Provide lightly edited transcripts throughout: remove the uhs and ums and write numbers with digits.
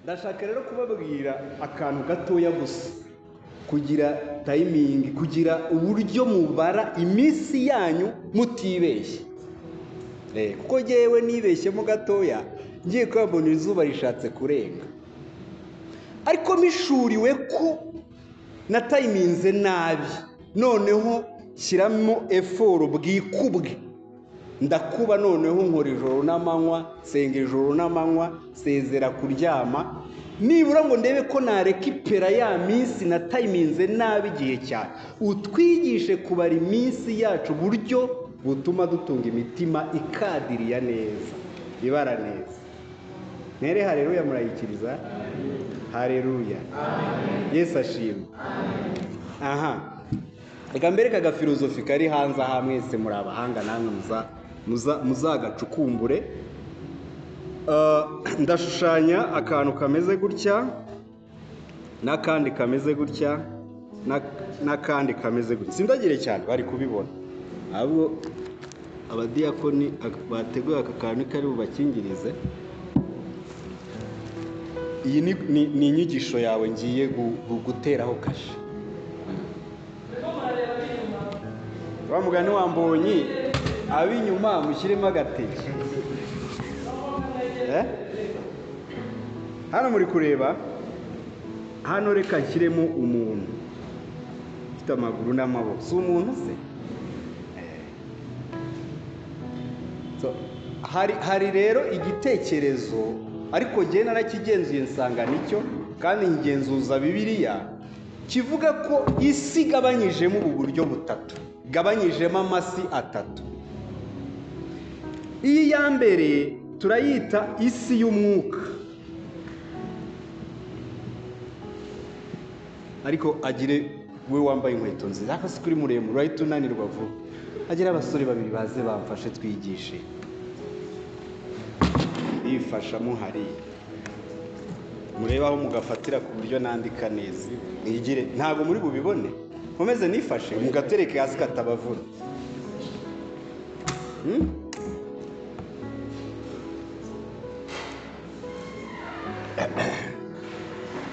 ndashaka rero kubabwira akantu gatoya gusa, kugira tayimingi, kugira uburyo mubara iminsi yanyu mutibeshye. Kuko ngewe nibeshyemo gatoya ngiye kubona izuba rishatse kurenga, ariko mishuriwe ko na tayiminze nabi, noneho shyiramo eforo bwikubwe, ndakuba noneho nkora ijoro n'amanywa, senga ijoro n'amanywa, sezera kuryama, nibura ngo ndebe ko narekipera ya minsi na tayiminze nabi igihe cyane. Utwigishe kubara iminsi yacu buryo butuma dutunga imitima ikadiriya neza, ibara neza. Ntere haleluya, murayikiriza? Haleluya, Yesu ashimwe. Aha, reka mbereka agafilozofi kari hanze aha, mwese muri abahanga namwe muzagacukumbure. Ndashushanya akantu kameze gutya, n'akandi kameze gutya, n'akandi kameze gutya. Sindagire cyane bari kubibona, ahubwo abadiyakoni bateguye aka kantu kari bubakingirize. Iyi ni inyigisho yawe ngiye guteraho kashe. Wa mugani wambonye ab'inyuma mushyiremo agateke. Hano muri kureba, hano reka nshyiremo umuntu ufite amaguru n'amaboko. Si umuntu se? Hari rero igitekerezo, ariko njye narakigenzuye nsanga nicyo, kandi ngenzuza Bibiliya, kivuga ko isi igabanyijemo ubu buryo butatu, igabanyijemo amasi atatu. Iyi ya mbere turayita isi y'umwuka, ariko agire we wambaye inkweto nziza, akasi kuri muremure urahita unanirwa vuba. Agire abasore babiri baze bamfashe twigishe, bifashamo hariya, murebe aho mugafatira ku buryo nandika neza. Mwigire, ntabwo muri bubibone, nkomeze nifashe mugatereke hasi katabavuna.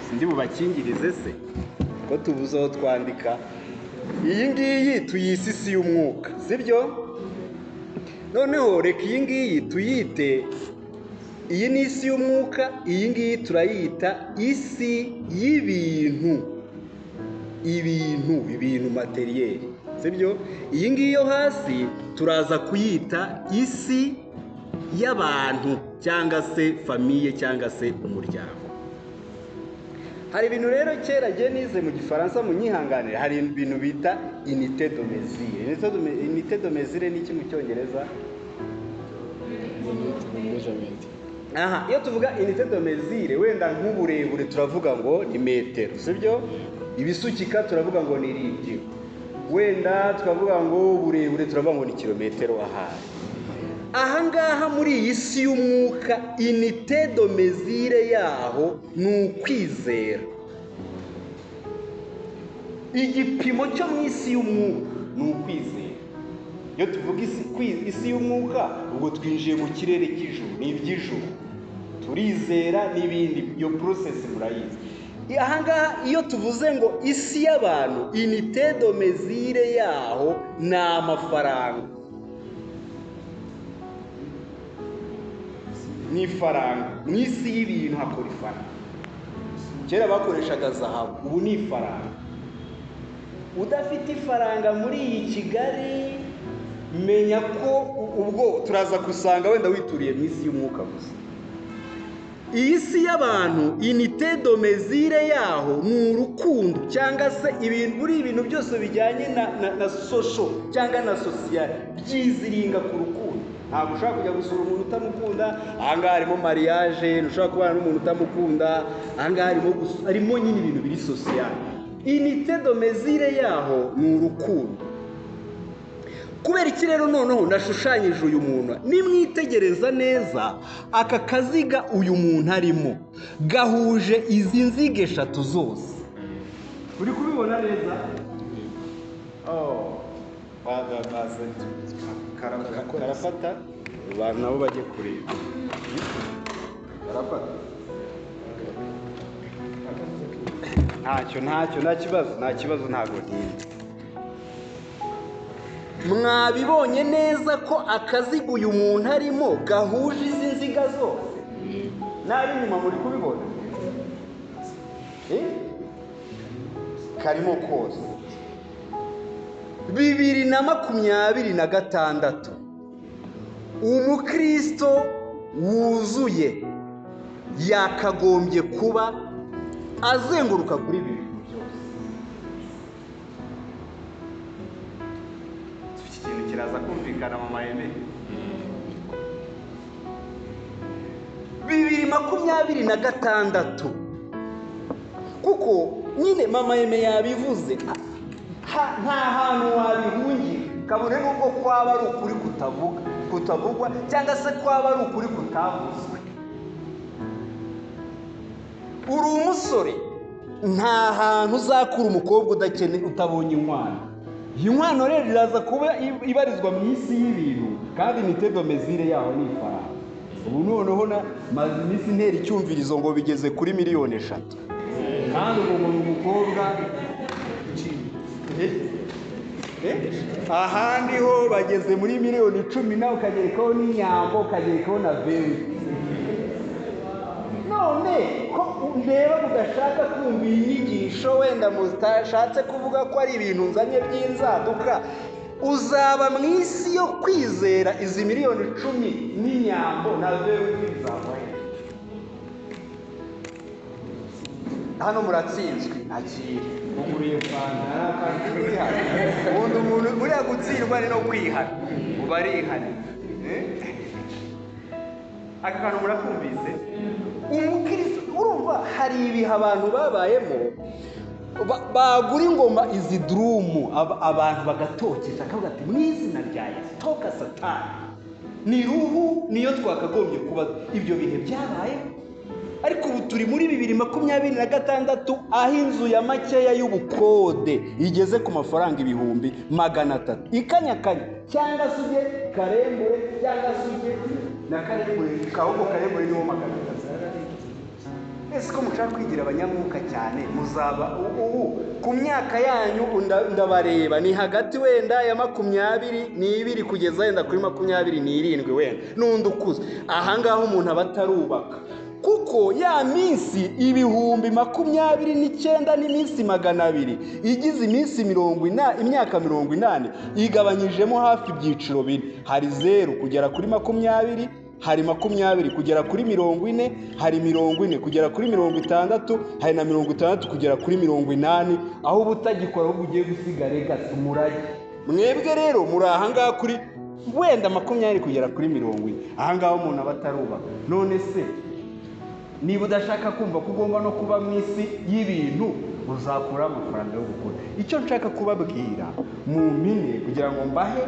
Sindi bubakingirize se ko tubuze aho twandika. Iyi ngiyi tuyise isi y'umwuka, sibyo? Noneho reka iyi ngiyi tuyite, iyi ni isi y'umwuka, iyi ngiyi turayita isi y'ibintu, ibintu materiyeri, sibyo? Iyi ngiyi yo hasi turaza kuyita isi y'abantu, cyangwa se famiye, cyangwa se umuryango. Hari ibintu rero kera giye nize mu Gifaransa, munyihanganire, hari ibintu bita unité de mesure. Unité de mesure ni iki mu Cyongereza? Aha, iyo tuvuga unité de mesure, wenda nk'uburebure turavuga ngo ni metero, sibyo? Ibisukika turavuga ngo ni litiro, wenda tukavuga ngo uburebure turavuga ngo ni kilometero ahari. Aha ngaha muri iyi si y'umwuka, unité de mesure yaho ni ukwizera. Igipimo cyo mu isi y'umwuka ni ukwizera. Iyo tuvuga isi y'umwuka, ubwo twinjiye mu kirere cy'ijuru, ni iby'ijuru, turizera n'ibindi, iyo process murayizi. Aha ngaha iyo tuvuze ngo isi y'abantu, unité de mesure yaho ni amafaranga, ni ifaranga. Mu isi y'ibintu hakora ifaranga. Kera bakoreshaga zahabu, ubu ni ifaranga. Udafite ifaranga muri iyi Kigali, menya ko ubwo turaza gusanga wenda wituriye mu isi y'umwuka gusa. Iyi si y'abantu, unité de mesure yaho ni urukundo, cyangwa se ibintu byose bijyanye na social cyangwa na social, byiziringa ku rukundo. Ntabwo ushobora kujya gusura umuntu utamukunda. Ahangaha harimo mariage, ntushobora kubana n'umuntu utamukunda. Ahangaha harimo nyine ibintu biri social. Unité de mesure yaho ni urukundo. Kubera iki rero noneho ndashushanyije uyu muntu, nimwitegereza neza aka kaziga uyu muntu arimo gahuje izi nziga eshatu zose. Uri kubibona neza? Karafata abantu nabo bajye kureba. Karafata. nta kibazo ntabwo ntinda. Mwabibonye neza ko akaziga uyu muntu arimo gahuje izi nziga zose, n'ari inyuma muri kubibona karimo kose. 2026 umukristo wuzuye yakagombye kuba azenguruka kuri ibi bintu byose. Iki kintu kiraza kumvikana mu maheme. 2026 kuko nyine mama Yeme yabivuze, nta hantu wabihungira kabone n'ubwo kwaba ari ukuri kutavugwa cyangwa se kwaba ari ukuri kutavuzwe. Uri umusore, nta hantu uzakura umukobwa utabonye inkwano. Iyi nkwano rero iraza kuba ibarizwa mu isi y'ibintu, kandi imitedo mezire yaho ni ifaranga. Ubu noneho maze iminsi ntera icyumvirizo ngo bigeze kuri 3 miliyoni. Kandi ubu umukobwa ahandi ho bageze muri 10 miliyoni, nawe ukagerekaho n'inyambo, ukagerekaho na veri. None ko ndeba mudashaka kumva inyigisho, wenda mutashatse kuvuga ko ari ibintu nzanye by'inzaduka, uzaba mu isi yo kwizera izi 10 miliyoni n'inyambo na veri bizabaye. Hano muratsinzwe akiri umuriye Rwanda ubundi umuntu buriya gutsindwa ari no kwihana, uba arihana. Aka kantu murakumvise? Umukristo urumva hari ibihe abantu babayemo bagura ingoma izi drumu abantu bagatokesha akavuga ati mu izina rya Yesu toka Satani. Ni ruhu niyo twakagombye kuba. Ibyo bihe byabayeho, ariko ubu turi muri 2026 aho inzu ya makeya y'ubukode igeze ku mafaranga 300,000 ikanyakanya, cyangwa se ujye Karembure cyangwa se ujye na Karembure, ahubwo Karembure niwo 300. Ese ko mushaka kwigira abanyamwuka cyane, muzaba ubu ku myaka yanyu ndabareba ni hagati wenda ya 22 kugeza wenda kuri 27 wenda n'undi ukuze. Aha ngaho umuntu aba atarubaka, kuko ya minsi 29,000 n'iminsi 200 igize iminsi imyaka 80 igabanyijemo hafi ibyiciro bine. Hari 0 kugera kuri 20, hari 20 kugera kuri 40, hari 40 kugera kuri 60, hari na 60 kugera kuri 80, aho ubutagikora ahubwo ugiye gusiga legacy umurage. Mwebwe rero muri aha ngaha kuri wenda 20 kugera kuri 40, aha ngaho umuntu aba atarubaka. None se niba udashaka kumva ko ugomba no kuba mu isi y'ibintu, uzakura amafaranga yo gukora. Icyo nshaka kubabwira mu mpine kugira ngo mbahe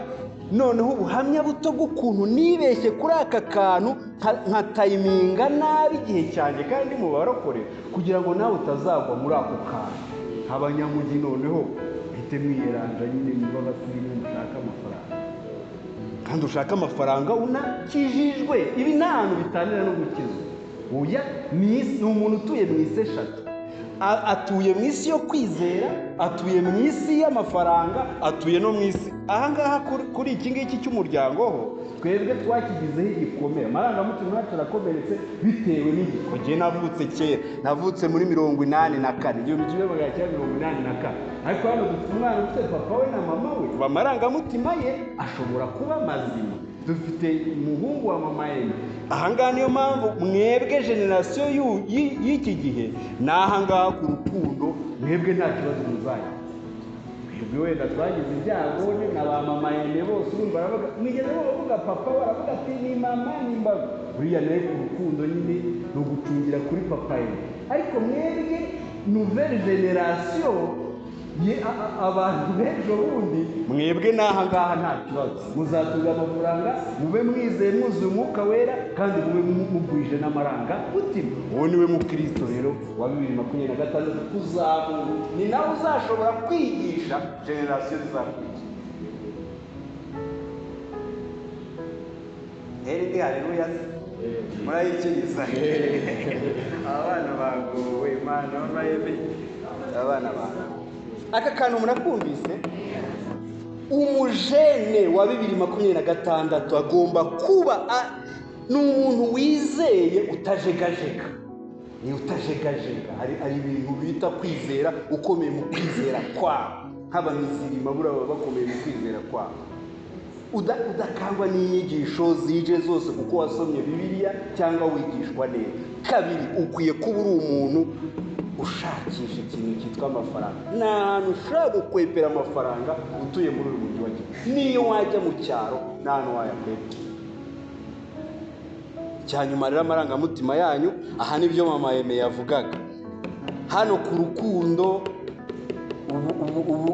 noneho ubuhamya buto bw'ukuntu nibeshye kuri aka kantu nka tayiminga nabi igihe cyanjye kandi mu barokore, kugira ngo nawe utazagwa muri ako kantu. Abanyamugi noneho bite mwiyeranja nyine niba baturi mushaka amafaranga, kandi ushaka amafaranga unakijijwe. Ibi nta hantu bitanira no gukizwa. Oya, ni umuntu utuye mu isi eshatu. Atuye mu isi yo kwizera, atuye mu isi y'amafaranga, atuye no mu isi. Aha ngaha kuri iki ngiki cy'umuryango ho twebwe twakigizeho igikomere. Amarangamutima yacu arakomeretse bitewe n'igiko. Njye navutse kera, navutse muri 1984, 1984. Ariko hano dufite umwana ufite papa we na mama we, amarangamutima ye ashobora kuba mazima. Dufite umuhungu wa mama Yeme. Aha ngaha niyo mpamvu mwebwe generasiyo y'iki gihe n'aha ngaha ku rukundo mwebwe nta kibazo muzagira. Mwebwe wenda twagize ibyago na ba mama Yeme bose urumva baravuga, mwigeze bavuga papa baravuga ati ni mama n'imbaga. Buriya nawe ku rukundo nyine ni ugucungira kuri papa Yeme. Ariko mwebwe nouvelle generasiyo abantu b'ejo bundi, mwebwe n'aha ngaha nta kibazo muzatunga amafaranga, mube mwizeye mwuzuye umwuka wera, kandi mube mugwije n'amaranga mutima. Uwo niwe mukristo rero wa 2026 kuzamura. Ni nawe uzashobora kwigisha generasiyo zizakurikira. Haleluya. Murayikiriza abana bagowe. mwana w'amayebe abana bawe. Aka kantu murakumvise? Umujene wa 2026 agomba kuba ni umuntu wizeye utajegajega. Ni utajegajega, ari ibintu bita kwizera, ukomeye mu kwizera kwawe. Nk'abamizirima baba bakomeye mu kwizera kwawe. Udakangwa n'inyigisho zije zose kuko wasomye Bibiliya cyangwa wigishwa neza. Kabiri, ukwiye kuba uri umuntu ushakisha ikintu cyitwa amafaranga. Nta hantu ushobora gukwepera amafaranga utuye muri uyu mujyi wa Kigali. Niyo wajya mu cyaro nta hantu wayakwepera. Cyanyuma rero amarangamutima yanyu, aha nibyo mama Aime yavugaga. Hano ku rukundo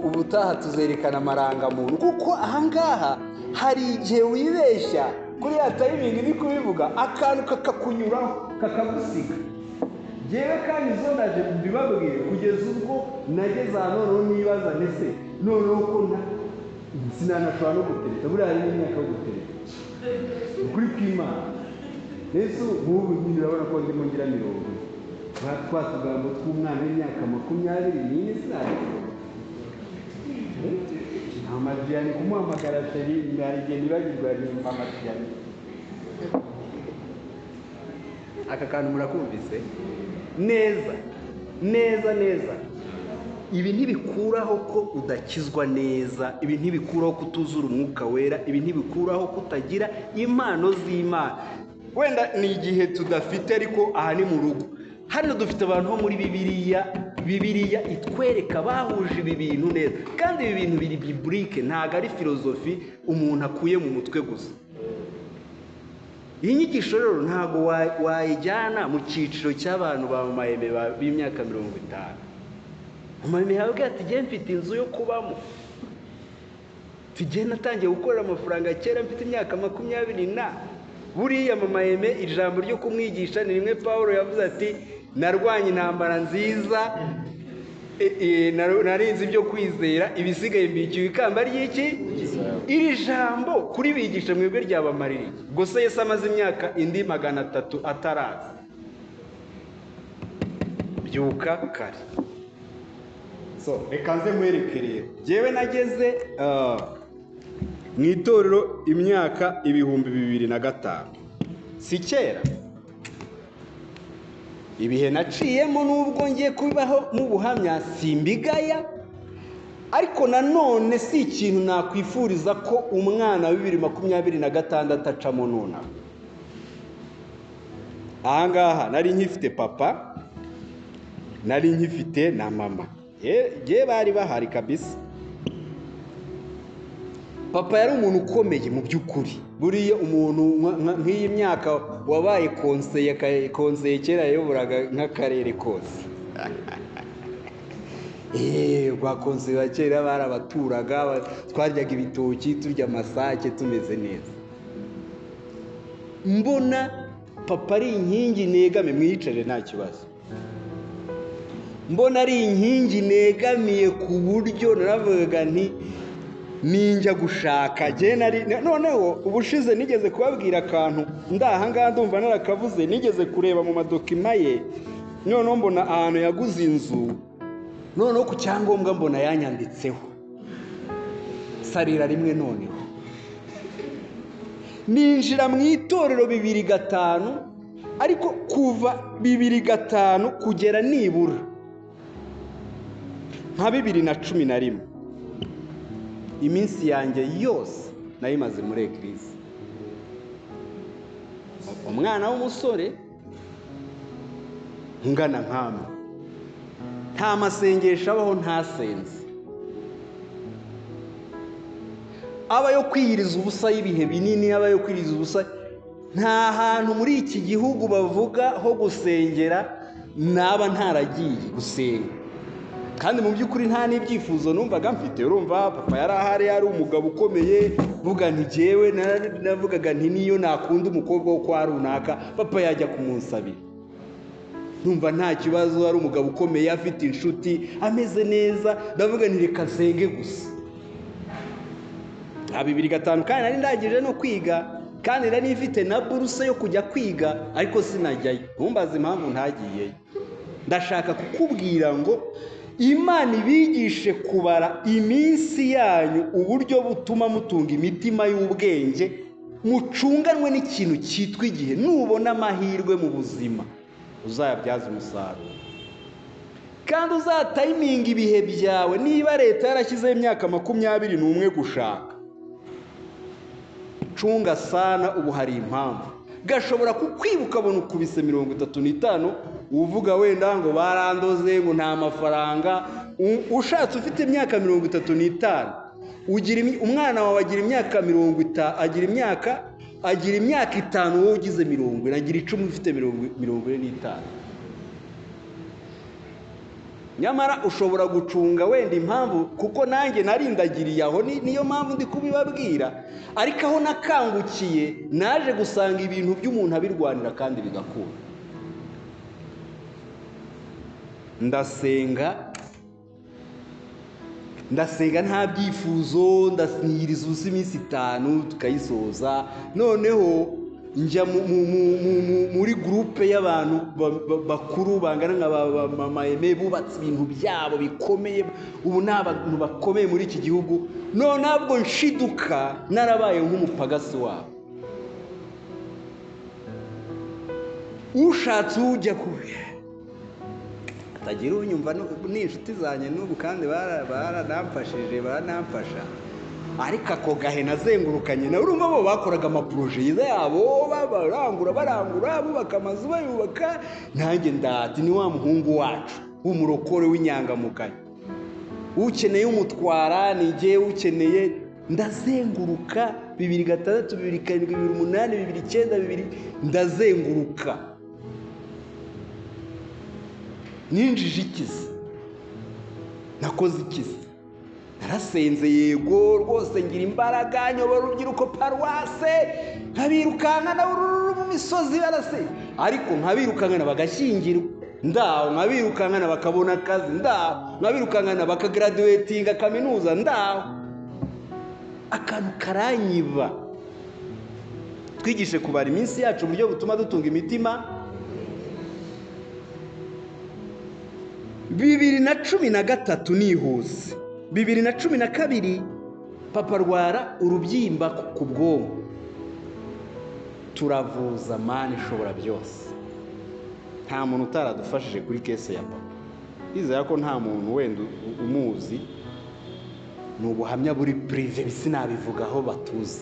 ubutaha tuzerekana amarangamuntu, kuko ahangaha hari igihe wibeshya kuri ya timing ni kubivuga akantu kakakunyuraho kakagusiga. Jewe kandi zo naje mbibabwire kugeza ubwo nageze hano nibaza nese noneho ko sinanashobora no gutereta, buriya hari n'imyaka yo gutereta ukuri kw'Imana. Yesu ubu ndabona ko ndimo ngira 40. Twatugambo tw'umwana w'imyaka 24 sinari amajyani kumuhamagara teri imbere nibagirwa nimba amajyani. Aka kantu murakumvise neza. Ibi ntibikuraho ko udakizwa neza, ibi ntibikuraho kutuzura umwuka wera, ibi ntibikuraho kutagira impano z'Imana. Wenda ni igihe tudafite, ariko aha ni mu rugo. Hano dufite abantu bo muri Bibiliya itwereka bahuje ibi bintu neza, kandi ibi bintu biri biblique, ntago ari filozofi umuntu akuye mu mutwe gusa. Iyi nyigisho rero ntago wayijyana mu cyiciro cy'abantu ba mama Aime b'imyaka 50. Mama Aime yabwiye ati je mfite inzu yo kubamo, tugenda natangiye gukorera amafaranga kera mfite imyaka 20 buriya mama Aime ijambo ryo kumwigisha ni rimwe Paulo yavuze ati narwanye intambara nziza, narinzi ibyo kwizera, ibisigaye mbikiwe ikamba ry'iki. Iri jambo kuri bigisha mwebwe ryabamarira iki? Gusa Yesu amaze imyaka indi 300 ataraza. Byuka kare. So reka nze mwereke rero, jewe nageze mu itorero imyaka 2005. Si kera. Ibihe naciyemo nubwo ngiye kubaho mu buhamya simbigaya, ariko nanone si ikintu nakwifuriza ko umwana wa 2026 acamo nona. Ahangaha nari nkifite papa, nari nkifite na mama. Je bari bahari kabisa. Papa yari umuntu ukomeye mu by'ukuri. Buriya umuntu nk'iyi myaka wabaye konseye kera yayoboraga nk'akarere kose. Kwa konseye wa kera barabaturaga, twaryaga ibitoki, turya amasake, tumeze neza. Mbona papa ari inkingi negame, mwicare nta kibazo. Mbona ari inkingi negamiye ku buryo naravuga nti ninjya gushaka noneho ubushize nigeze kubabwira akantu ndahanga ndumva narakavuze, nigeze kureba mu madokima ye, noneho mbona ahantu yaguze inzu, noneho ku cyangombwa mbona yanyanditseho sarira rimwe. Noneho ninjira mu itorero 2005, ariko kuva 2005 kugera nibura nka 2011 iminsi yanjye yose nayimaze muri eglise. Umwana w'umusore ngana nkama, nta masengesho abaho ntasenze, aba yo kwiyiriza ubusa y'ibihe binini, aba yo kwiyiriza ubusa. Nta hantu muri iki gihugu bavuga ho gusengera naba ntaragiye gusenga, kandi mu by'ukuri nta n'ibyifuzo numvaga mfite. Urumva papa yari ahari, ari umugabo ukomeye, vuga nti jewe navugaga nti niyo nakunda umukobwa wo kwa runaka papa yajya kumunsabira. Numva nta kibazo, ari umugabo ukomeye, afite inshuti, ameze neza, ndavuga nti reka nsenge gusa. 2005 kandi nari ndagije no kwiga, kandi nari mfite na buruse yo kujya kwiga, ariko sinajyayo. Ntumbaze impamvu ntagiyeyo. ndashaka kukubwira ngo Imana ibigishe kubara iminsi yanyu uburyo butuma mutunga imitima y'ubwenge, mucunganwe n'ikintu cyitwa igihe. Nubona amahirwe mu buzima uzayabyaza umusaruro kandi uzatayiminga ibihe byawe. Niba leta yarashyizeho imyaka 21 gushaka, cunga sana, ubu hari impamvu. Gashobora kukwibuka abona ukubise 35, uvuga wenda ngo barandoze ngo nta mafaranga. Ushatse ufite imyaka 35, umwana wawe agira imyaka 50, agira imyaka 5, wowe ugize 40, agira 10 ufite 45. Nyamara ushobora gucunga wenda impamvu, kuko nanjye narindagiriye aho, niyo mpamvu ndi kubibabwira. Ariko aho nakangukiye naje gusanga ibintu by'umuntu abirwanira kandi bigakura. ndasenga nta byifuzo, ndasnyiriza ubusa iminsi 5 tukayisoza. Noneho njya muri groupe y'abantu bakuru bangana nka mama Aime, bubatse ibintu byabo bikomeye, ubu ni abantu bakomeye muri iki gihugu. None ntabwo nshiduka narabaye nk'umupagasi wabo. Ushatse ujya atagira unyumva, ni inshuti zanjye n'ubu kandi baranamfashije, baranamfasha. Ariko ako gahe nazengurukanye na urumva bo bakoraga amaproje yabo, barangura bubaka amazu bayubaka. Nanjye ndati ni wa muhungu wacu w'umurokore w'inyangamugayo, ukeneye umutwara ni jye, ukeneye. Ndazenguruka 2006, 2007, 2008, 2009, ndazenguruka. Ninjije ikizi, nakoze ikizi, narasenze yego rwose, ngira imbaraga, nyobora urubyiruko paruwase, nkabirukankana mu misozi barase. Ariko nkabirukankana bagashyingirwa, ndaho nkabirukankana bakabona akazi, ndaho nkabirukankana bakagraduatinga kaminuza, ndaho. Akantu karanyiba. Twigishe kubara iminsi yacu uburyo butuma dutunga imitima. 2013 nihuse. 2012 papa arwara urubyimba ku bwonko, turavuza mani ishobora byose. Nta muntu utaradufashije kuri kese ya papa. Izera ko nta muntu wenda umuzi, ni ubuhamya buri prive, sinabivugaho batuzi.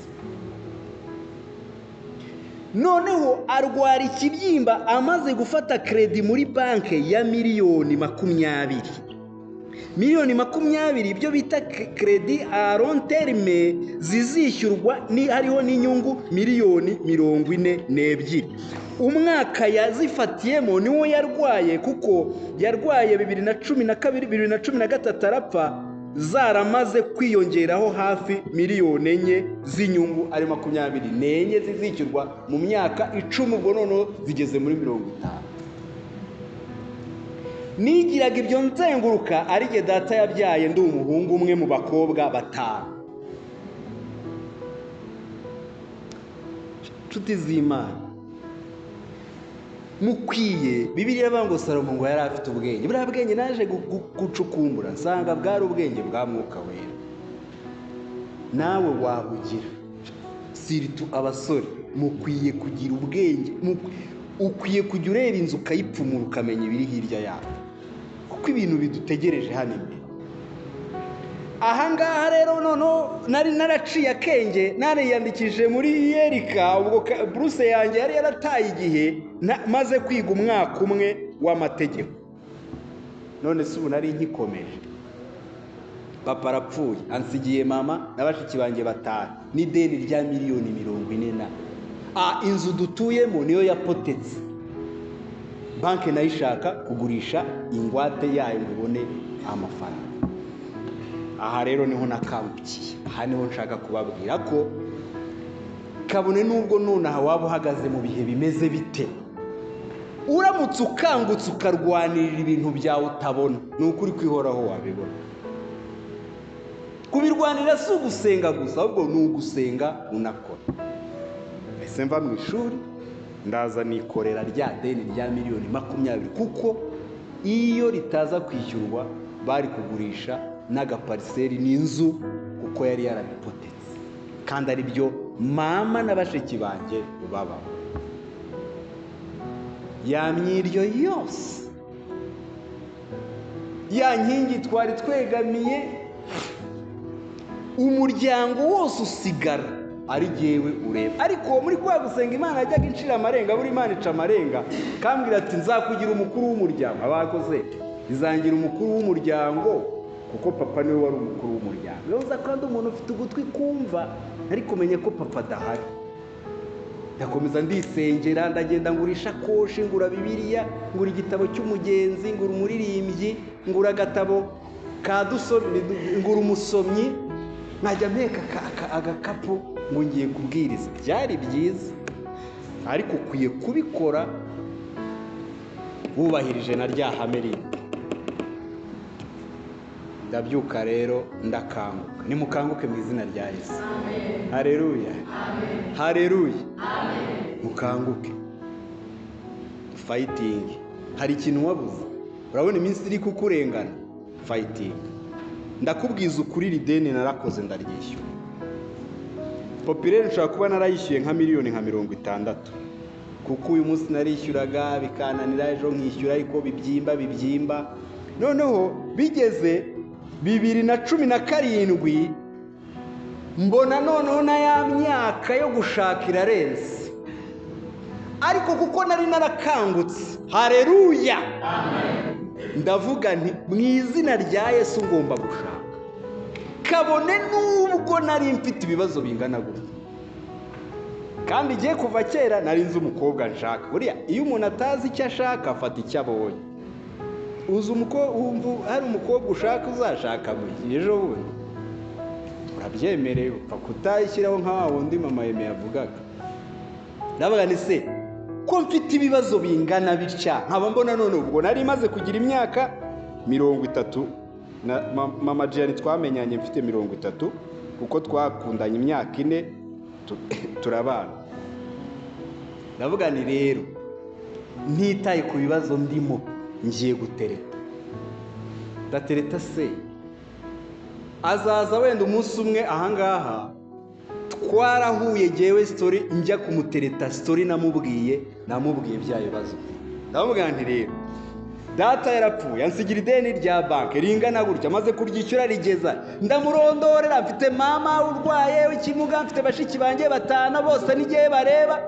Noneho arwara ikibyimba, amaze gufata kredi muri banke ya miliyoni 20. Miliyoni 20 ibyo bita kredi a long terme, zizishyurwa hariho n'inyungu miliyoni 42. Umwaka yazifatiyemo niwo yarwaye, kuko yarwaye 2012, 2013 arapfa, zaramaze kwiyongeraho hafi miliyoni 4 z'inyungu, ari 24 zizishyurwa mu myaka 10, ubwo noneho zigeze muri 50. Nigiraga ibyo nzenguruka, arige data yabyaye ndi umuhungu umwe mu bakobwa 5. Nshuti z'Imana, mukwiye, Bibiliya ivuga ngo Salomo ngo yari afite ubwenge. Buriya bwenge naje gucukumbura, nsanga bwari ubwenge bwa Mwuka Wera. Nawe wabugira. Siritu abasore, mukwiye kugira ubwenge. Ukwiye kujya ureba inzu ukayipfumura ukamenya ibiri hirya yawe, kuko ibintu bidutegereje hano imbere. Ahangaha rero noneho nari naraciye akenge, nariyandikije muri Yerika, ubwo Bruce yanjye yari yarataye igihe, maze kwiga umwaka umwe w'amategeko. None se ubu nari nkikomeje. Papa arapfuye, ansigiye mama n'abashiki banjye 5 n'ideni rya miliyoni 40. Inzu dutuyemo niyo yapotetse, banke nayishaka kugurisha ingwate yayo ngibone amafaranga. Aha rero niho nakangukiye. Aha niho nshaka kubabwira ko kabone nubwo nonaha waba uhagaze mu bihe bimeze bite, uramutse ukangutse ukarwanirira ibintu byawe utabona, ni ukuri kwihoraho wabibona. Kubirwanira si ugusenga gusa, ahubwo ni ugusenga unakora. Ese mva mu ishuri ndaza nikorera rya deni rya miliyoni 20, kuko iyo ritaza kwishyurwa bari kugurisha n'agapariseri n'inzu kuko yari yarabipotetse, kandi ari byo mama na bashiki banjye baba. Ya myiryo yose, ya nkingi twari twegamiye, umuryango wose usigara ari jyewe ureba. Ariko muri kwa gusenga Imana yajyaga incira amarenga, buri Imana ica amarenga kambwira ati nzakugira umukuru w'umuryango. Abakoze bizangira umukuru w'umuryango kuko papa niwe wari umukuru w'umuryango. Yoza kandi umuntu ufite ugutwi kumva, ariko menye ko papa adahari. Ndakomeza ndisengera, ndagenda ngura ishakoshi, ngura Bibiliya, ngura igitabo cy'umugenzi, ngura umuririmbyi, ngura agatabo ka dusomyi, ngura umusomyi, nkajya mpeka agakapu ngo ngiye kubwiriza. Byari byiza, ariko ukwiye kubikora wubahirije na rya hame rindi. Ndabyuka rero ndakanguka. Nimukanguke mu izina rya Yesu. Amen. Haleluya. Amen. Haleluya. Amen. Mukanguke. Fighting. Hari ikintu wabuze. Urabona iminsi iri kukurengana. Fighting. Ndakubwiza ukuri, rideni narakoze ndaryishyura. Populaire nshaka kuba narayishyuye nka miliyoni nka 60. Kuko uyu munsi narishyuraga bikananira, ejo nkishyura ariko bibyimba. Noneho bigeze 2017 mbona noneho na ya myaka yo gushaka irarenze. Ariko kuko nari narakangutse, haleluya, amen, ndavuga nti mu izina rya Yesu ngomba gushaka, kabone nubwo nari mfite ibibazo bingana gutya. Kandi igiye kuva kera nari nzi umukobwa nshaka. Buriya iyo umuntu atazi icyo ashaka afata icyo abonye. Uzi umukobwa, hari umukobwa ushaka uzashaka mu gihe ejo bundi urabyemerewe, upfa kutayishyiraho nka wa wundi mama Yeme yavugaga. Ndavuga ni se ko mfite ibibazo bingana bitya, nkaba mbona none ubwo nari maze kugira imyaka 30 na mama Jane twamenyanye mfite 30 kuko twakundanye imyaka 4 turabana. Ndavuga ni rero ntitaye ku bibazo ndimo, ngiye gutereta. Ndatereta se azaza wenda umunsi umwe ahangaha twarahuye jyewe story njya kumutereta, story namubwiye bya bibazo. Ndavuga nti rero data yarapfuye ansigira ideni rya banke ringana gutya, maze kuryishyura rigeza, ndamurondorera, mfite mama urwaye w'ikimuga, mfite bashiki banjye 5 bose n'igihe bareba.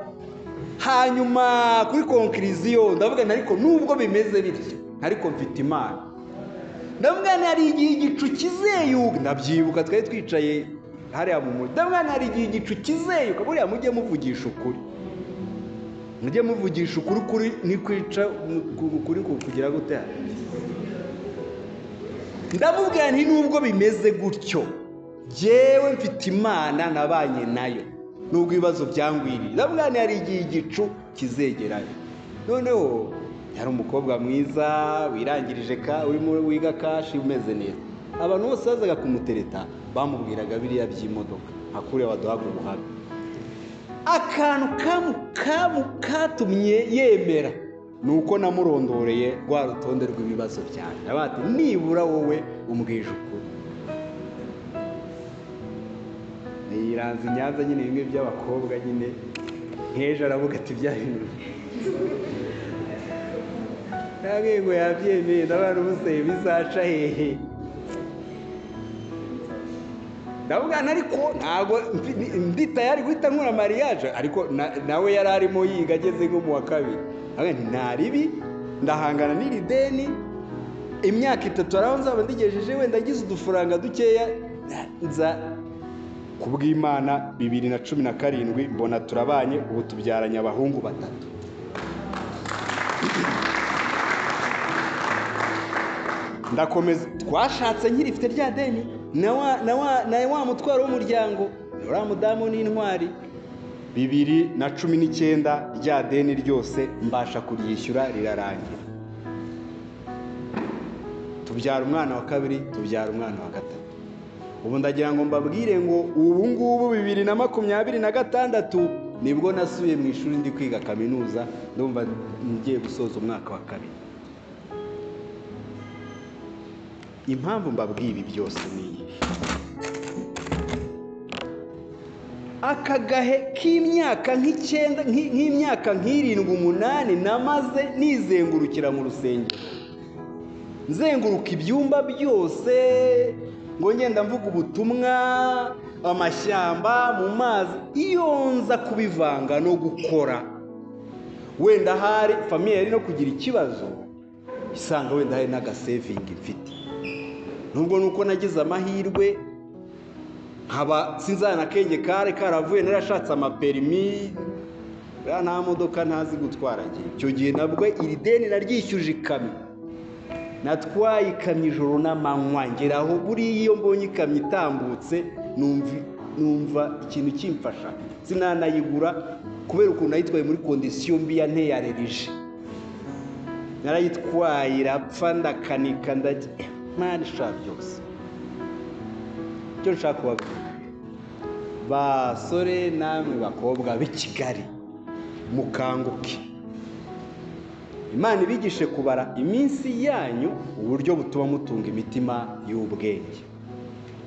Hanyuma kuri conclusion ndavuga nti ariko nubwo bimeze bityo, ariko mfite Imana. Ndavuga nti hari igihe igicu kizeyuka, ndabyibuka twari twicaye hariya mu mujyi. Ndavuga nti hari igihe igicu kizeyuka, buriya mujye muvugisha ukuri, mujye muvugisha ukuri, kuri ni kwica kuri kugira gute. Ndamubwira nti nubwo bimeze gutyo, jewe mfite Imana nabanye nayo nubwo ibibazo byangwiriye. Ndavuga nti hari igihe igicu kizegerayo. Noneho yari umukobwa mwiza wirangirije urimo wiga kashi umeze neza. Abantu bose bazaga kumutereta bamubwiraga biriya by'imodoka, akure waduhaga ubuhamya. Akantu katumye yemera nuko namurondoreye rwa rutonde rw'ibibazo byanjye. Abati nibura wowe umbwije ukuri. Niranze Nyanza nyine bimwe by'abakobwa nyine nkeje aravuga ati byahindura. Ntabwo yabyemeye, n'abantu bose bizaca hehe. Ndavuga ariko ntabwo ndi tayari guhita nkora mariage, ariko nawe yari arimo yiga ageze nko mu wa 2. Ndavuga nti ntaribi, ndahangana n'iri deni imyaka 3 araho nzaba ndigejeje wenda ngize udufaranga dukeya, nza kubw'Imana 2017 mbona turabanye, ubu tubyaranye abahungu 3. Ndakomeza twashatse nkirifite rya deni na wa mutwaro w'umuryango, uriya mudamu n'intwari. 2019 rya deni ryose mbasha kuryishyura rirarangira. Tubyara umwana wa 2, tubyara umwana wa 3. Ubu ndagira ngo mbabwire ngo ubu ngubu 2026 nibwo nasuye mu ishuri ndi kwiga kaminuza, ndumva ngiye gusoza umwaka wa 2. impamvu mbabwiye ibi byose ni iyi: aka gahe k'imyaka nk'icyenda, nk'imyaka nk'irindwi umunani namaze nizengurukira mu rusengero, nzenguruka ibyumba byose ngo ngenda mvuga ubutumwa, amashyamba, mu mazi. Iyo nza kubivanga no gukora, wenda hari famiye yari no kugira ikibazo, isanga wenda hari n'agasevingi mfite. Nubwo nuko nagize amahirwe nkaba sinzana akenge karavuye, narashatse amaperimi, nta modoka ntazi gutwara. Icyo gihe nabwo iri deni naryishyuje ikamyo, natwaye ikamyo ijoro n'amanywa, ngeraho buriya iyo mbonye ikamyo itambutse numva ikintu kimfasha, sinanayigura kubera ukuntu nayitwaye muri kondisiyo mbi yanteye aleriji. Narayitwaye irapfa, ndakanika, Imana ishaka byose. Icyo nshaka kubabwira basore namwe bakobwa b'i Kigali, mukanguke. Imana ibigishe kubara iminsi yanyu uburyo butuma mutunga imitima y'ubwenge.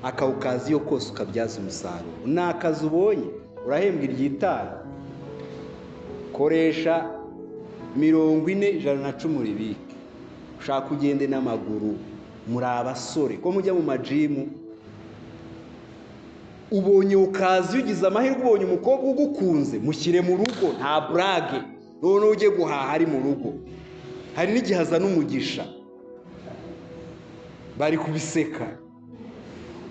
Akawukazi yo kose ukabyaza umusaruro. Ni akazi ubonye urahembwa iry'itanu, koresha 40, 110 ribike. Ushaka ugende n'amaguru, muri abasore ko mujya mu majimu, ubonye ukazi, ugize amahirwe ubonye umukobwa ugukunze, mushyire mu rugo, nta brage. None ujye guhaha ari mu rugo, hari n'igihe azana umugisha, bari kubiseka.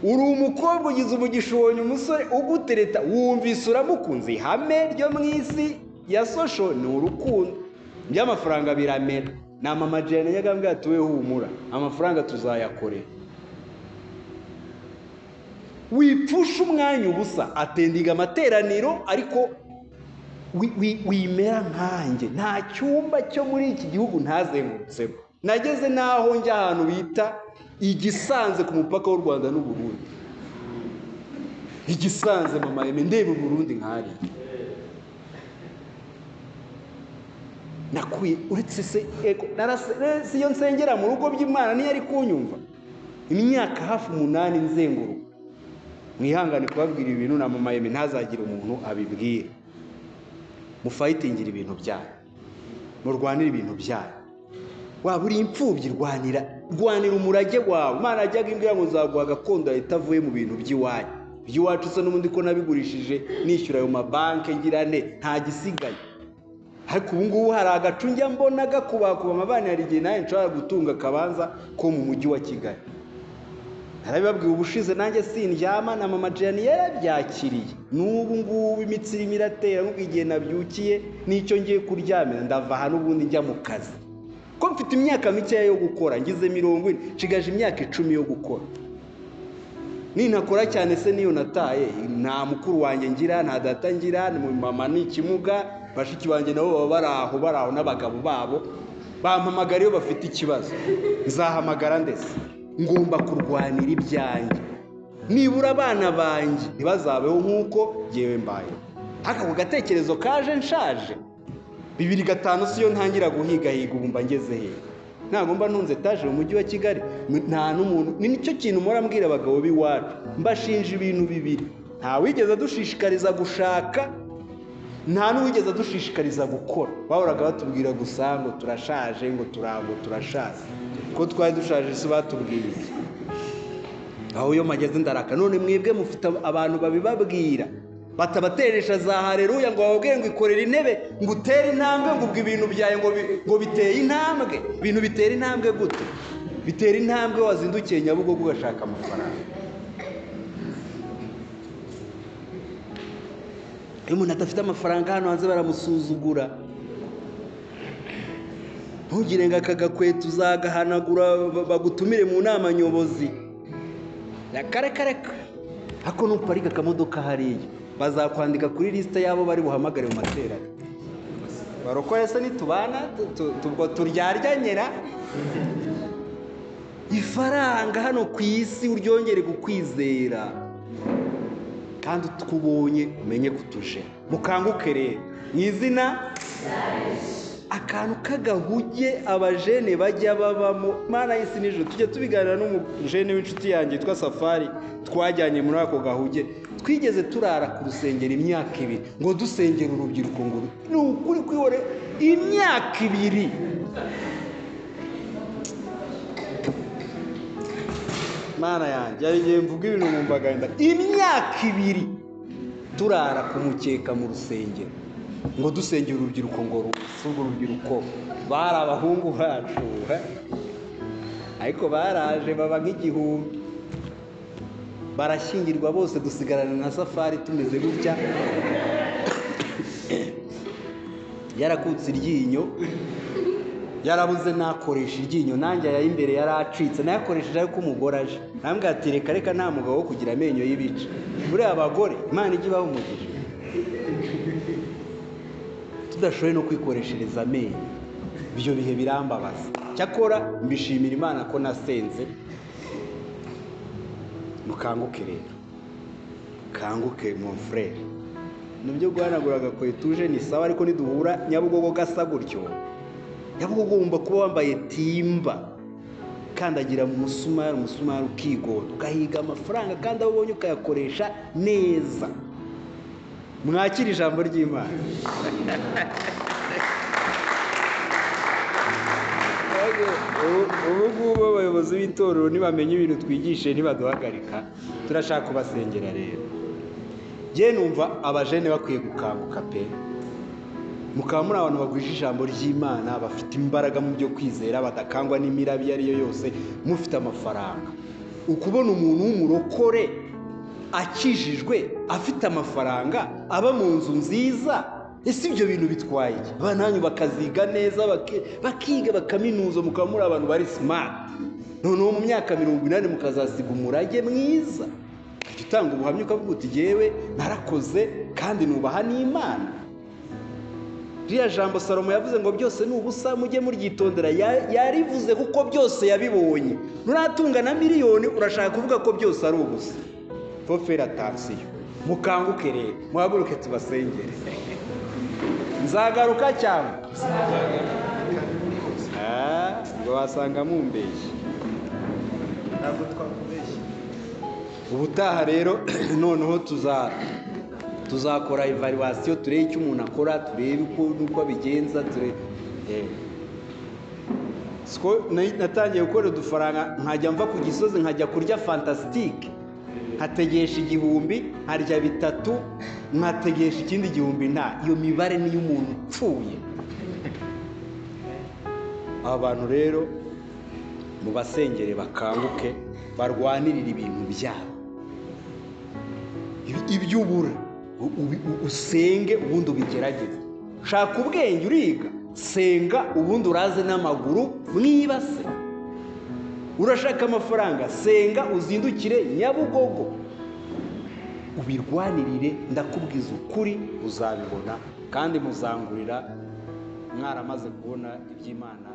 Uri umukobwa ugize umugisha, ubonye umusore ugutereta, wumvise uramukunze. Ihame ryo mu isi ya social ni urukundo. By'amafaranga biramera. Na mama Jane yagambye ati we humura, amafaranga tuzayakorera. Wipfusha umwanya ubusa, atendiga amateraniro, ariko wimera nkanjye. Nta cyumba cyo muri iki gihugu ntazengurutsemo. Nageze naho njya ahantu bita Igisanze ku mupaka w'u Rwanda n'u Burundi. Igisanze mama yeme, ndeba u Burundi nkari. Nakuye uretse se ego siyo nsengera mu rugo by'Imana niyo ari kunyumva. Imyaka hafi 8 nzenguruka. Mwihangane kubabwira ibintu na mama yeme, ntazagira umuntu abibwira. Mufayitingira ibintu byayo, murwanira ibintu byayo. Waba uri imfubyi, rwanira umurage wawe. Imana ajyaga imbwira ngo nzaguha gakondo itavuye mu bintu by'iwanyu. Iby'iwacu se n'ubundi ko nabigurishije nishyura ayo mabanke ngirane, nta gisigaye. Ariko ubu ngubu hari agacu njya mbona gakubakuba amabani, hari igihe nawe nshobora gutunga akabanza ko mu mujyi wa Kigali. Narabibabwiye ubushize, nanjye sindyama, na mama Jane yarabyakiriye. N'ubu ngubu imitsi irimo iratera, nk'ubwo igihe nabyukiye n'icyo ngiye kuryamira ndava hano ubundi njya mu kazi. Ko mfite imyaka mikeya yo gukora, ngize 40, nshigaje imyaka 10 yo gukora. Nintakora cyane se niyo nataye, nta mukuru wanjye ngira, nta data ngira, mama ni ikimuga, bashiki banjye nabo baba baraho n'abagabo babo. Bampamagara iyo bafite ikibazo, nzahamagara ndetse ngomba kurwanira ibyanjye. Nibura abana banjye ntibazabeho nk'uko yewe mbaye. Ako gatekerezo kaje nshaje 2005 siyo ntangira guhiga ubu mba ngeze he. Ntabwo mba ntunze etaje mu mujyi wa Kigali, nta n'umuntu. Ni nicyo kintu mpora mbwira abagabo b'iwacu, mbashinja ibintu bibiri: nta wigeze dushishikariza gushaka, nta n'uwigeze dushishikariza gukora. Bahoraga batubwira gusa ngo turashaje, ngo turashaje. Ko twari dushaje se batubwiye iki? Aho yo mageze ndaraka. None mwebwe mufite abantu babibabwira, batabateresha za haleluya ngo bababwire ngo ikorera intebe, ngo utere intambwe, ngo ubwo ibintu byaye ngo biteye intambwe. Ibintu bitera intambwe gute? Bitera intambwe wazindukiye Nyabugogo ugashaka amafaranga. Iyo umuntu adafite amafaranga hano hanze baramusuzugura. Ntugire ngo aka gakweto uzagahanagura bagutumire mu nama nyobozi. Yakareka. Ako nuparika akamodoka hariya, bazakwandika kuri liste yabo bari buhamagare mu materaniro. Barokore se nitubana tubwo turyaryanyera. Ifaranga hano ku isi uryongere kukwizera, kandi twubonye umenye kutuje. Mukanguke rero mu izina akantu k'agahuge abajene bajya babamo, mana y'isi n'ijuru. Tujya tubiganira n'umujene w'inshuti yanjye yitwa Safari, twajyanye muri ako gahuge. Twigeze turara ku rusengero imyaka 2 ngo dusengera urubyiruko ngo ni ukuri kwihore imyaka 2. Mana yanjye yari ngiye mvuga ibintu numvaga nda imyaka 2 turara ku mukeka mu rusengero ngo dusengera urubyiruko ngo rusugo urubyiruko bari abahungu bacu ariko baraje baba nk'igihumbi, barashyingirwa bose, dusigarana na Safari tumeze gutya yarakutse iryinyo, yarabuze nakoresha iryinyo, nanjye aya imbere yaracitse nayakoresheje ariko umugore aje nambwira ati reka nta mugabo wo kugira amenyo y'ibice, buriya abagore Imana ijye ibaha umugisha tudashoboye no kwikoreshereza amenyo. Ibyo bihe birambabaza, cyakora mbishimira Imana ko nasenze. Mukanguke rero, kanguke mon frère, nibyo guhanagura agakweto tuje ni sawa, ariko niduhura Nyabugogo gasa gutyo, Nyabugogo ugomba kuba wambaye timba, kandagira mu musumari ukigonda, ugahiga amafaranga kandi abo ubonye ukayakoresha neza. Mwakira ijambo ry'Imana. Ubu ngubu abayobozi b'itorero nibamenye ibintu twigishe ntibaduhagarika, turashaka kubasengera rero. Jye numva abajene bakwiye gukanguka pe, mukaba muri abantu bagurije ijambo ry'Imana, bafite imbaraga mu byo kwizera, badakangwa n'imirabi iyo ariyo yose, mufite amafaranga. Ukubona umuntu w'umurokore akijijwe afite amafaranga, aba mu nzu nziza, ese ibyo bintu bitwaye iki? Abana banyu bakaziga neza, bakiga bakaminuza, mukaba muri abantu bari smart, noneho mu myaka 80 mukazasiga umurage mwiza, utanga ubuhamya ukavuga uti jyewe narakoze kandi nubaha n'Imana. Ririya jambo Salomo yavuze ngo byose ni ubusa mujye muryitondera, yarivuze kuko byose yabibonye. Nuratunga na miliyoni urashaka kuvuga ko byose ari ubusa. Faut faire attention. Mukanguke rero, muhaguruke tubasengere. Nzagaruka cyane. Ngo wasanga mumbeshye. Ntabwo twakubeshye. Ubutaha rero noneho tuzakora evaluation, turebe icyo umuntu akora, turebe uko abigenza, natangiye gukora udufaranga nkajya mva ku Gisozi nkajya kurya fantastique, nkategesha 1000, nkarya 3, nkategesha ikindi 1000. nta iyo mibare ni y'umuntu upfuye. Abantu rero mu basengere bakanguke, barwanirira ibintu byabo, iby'ubura usenge ubundi ubigerageze. Shaka ubwenge uriga, senga ubundi uraze n'amaguru mwibase. Urashaka amafaranga, senga uzindukire Nyabugogo ubirwanirire, ndakubwiza ukuri uzabibona kandi muzangurira mwaramaze kubona iby'Imana